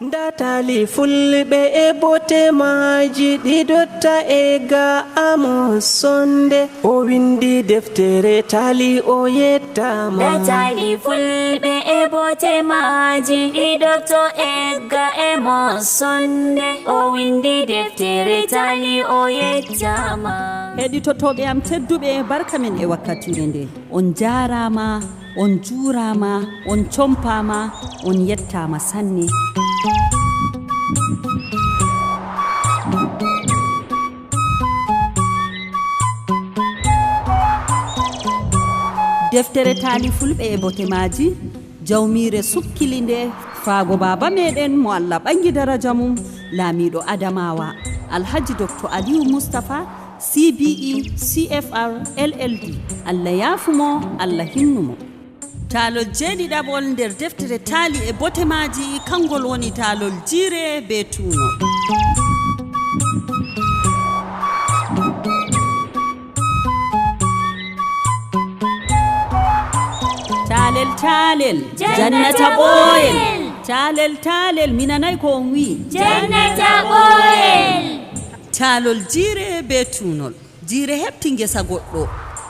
nda Taali fulɓe e bote maaji ɗi dotta e ga amo sonde o windi deftere Taali o yettama nda Taali fulɓe e bote maaji ɗi dotta e ga amo sonde o windi deftere Taali o yettama. heɗitotoɓe am tedduɓe barka men e wakkatire nde on jarama on juurama on compama on yettama sanne. deftere Taali fulɓe e bote maaji jawmire sukkili nde faago baba meɗen mo Allah ɓangi daraja mum laamiɗo Adamawa Alhaji Dr Aliyu Mustapha CBE CFR LLD Allah yaafumo Allah hinnumo. taalol jeeɗiɗaɓol nder deftere Taali e bote maaji kangol woni taalol Jiire be Tuunol. Taalel jannata ɓooyel taalel minanay ko on wi jannata ɓooyel. taalol Jiire be Tuunol. Jiire heɓti ngesa goɗɗo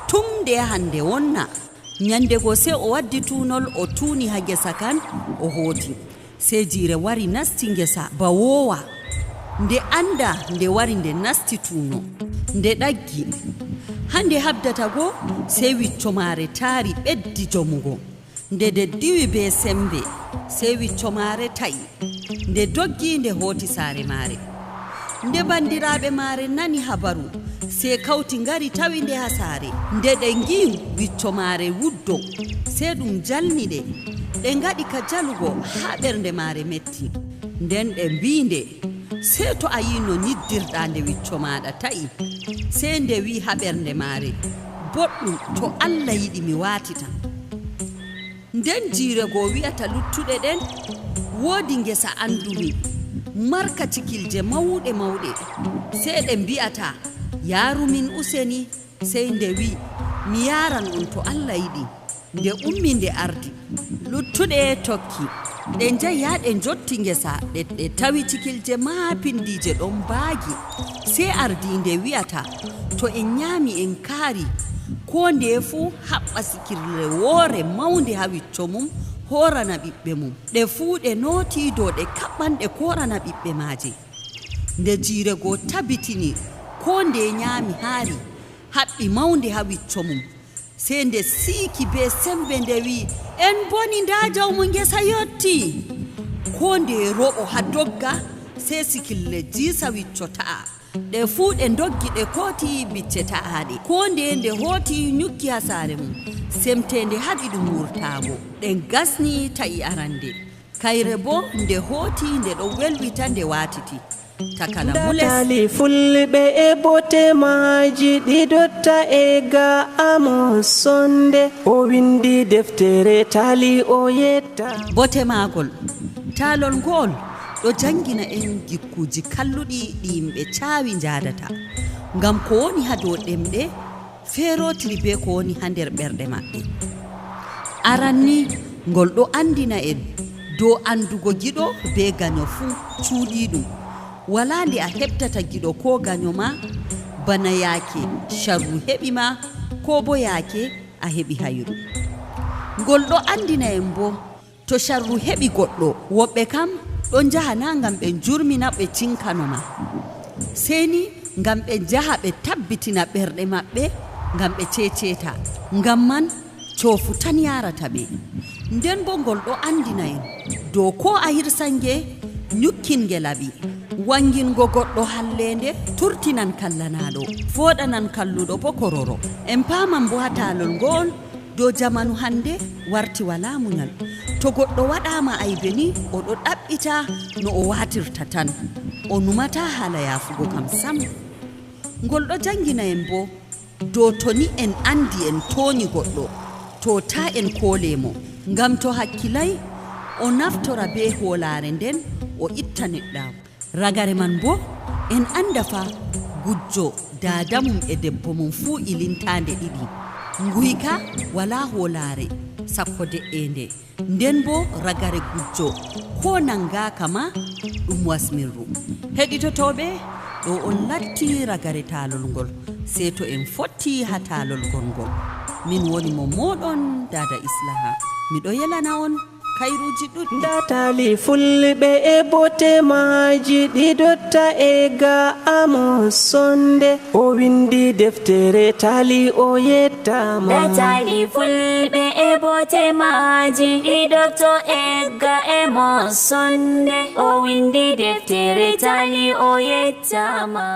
tumde hande wonna nyande go se o waddi Tuunol o tuuni ha ngesa kan o hooti se Jiire wari nasti ngesa ba wowa nde anda nde wari nde nasti Tuuno nde ɗaggi hande habdata go se wicco maare taari ɓeddi jomugo nde diwi be sembe se wicco maare ta'i nde doggi nde hooti saare maare nde bandiraɓe maare nani habaru se kawti ngari tawi nde ha saare nde ɗe ngi wicco maare wuddo se ɗum jalni ɗe ngaɗi ka jalugo ha ɓernde maare metti nden ɗe mbinde se to a yi no nyiddirɗa nde wicco maɗa ta'i se nde wi ha ɓernde maare boɗɗum to Allah yiɗi mi watita. nden Jiire go wi'ata luttuɗe ɗen woodi ngesa andumi marka cikilje mawɗe se ɗe mbi'ata yaarumin useni sey nde wi mi yaran on to Allah yiɗi nde ummi nde ardi luttuɗe tokki ɗe njahi ha ɗe jotti ngesa ɗe tawi cikilje maapindije ɗon baagi se ardi nde wi'ata to en nyaami en kaari ko nde fuu haɓɓa sikirle woore mawnde ha wicco mum horana ɓiɓɓe mum ɗe fuu ɗe nooti dow ɗe kaɓɓan ɗe korana ɓiɓɓe maaje nde Jiire go tabitini ko nde nyaami haari haɓɓi mawnde ha wicco mum se nde siiki be sembe nde wi en boni nda jawmu ngesa yotti ko nde roɓo ha dogga se sikille jiisa wicco ta'a ɗe fuu ɗe doggi ɗe kooti bicce ta'aɗe ko nde hooti nyukki ha saare mum semtende haɗi ɗum wurtaago ɗen gasni ta'i arande kayre bo nde hooti nde ɗo welwita nde watiti takala mules. Taali fulɓe e bote maaji ɗi dotta e ga amo sonde o windi deftere Taali o yetta bote maagol taalol ngol ɗo jangina en gikkuji kalluɗi ɗi yimɓe caawi njadata ngam ko woni ha dow ɗemɗe feerotiri be ko woni ha nder ɓerɗe maɓɓe. aranni ngol ɗo andina en dow andugo giɗo be gaño fuu cuuɗiɗum wala nde a heɓtata giɗo ko gaño ma bana yaake sharru heɓi ma ko bo yaake a heɓi hayru. ngol ɗo andina en bo to sharru heɓi goɗɗo woɓɓe kam ɗon jaha na ngam ɓe jurmina ɓe cinkano ma seni ngam ɓe jaha ɓe tabbitina ɓerɗe maɓɓe ngam ɓe ceceta ngam man coofu tan yarata ɓe. nden bo ngol ɗo andina en dow ko a hirsange nyukkinge laɓi wangingo goɗɗo hallende turtinan kallanaɗo foɗanan kalluɗo bo kororo. en paman bo ha taalol ngol dow jamanu hande warti wala muñal to goɗɗo waɗama aybe ni oɗo ɗaɓɓita no o watirta tan o numata haala yaafugo kam sam. ngol ɗo jangina en bo dow to ni en andi en tooñi goɗɗo to ta en koolemo ngam to hakkilay o naftora be hoolare nden o itta neɗɗam. ragare man bo en anda fa gujjo daada mum e debbo mum fuu ilintande ɗiɗi nguyka wala hoolare sakko de'ende nden bo ragare gujjo ko nangaka ma ɗum wasmirru heɗitotoɓe ɗo on latti ragare taalol ngol sei to en fotti ha taalol gongol min woni mo moɗon dada Islaha miɗo yelana on kayruji ɗuɗɗi nda taali fulɓe e bote maaji ɗi dotta e ga'amo sonde o windi deftere taali o yettama nda taali fulɓe e bote maaji ɗi dotta e ga'amo sonde o windi deftere taali o yettama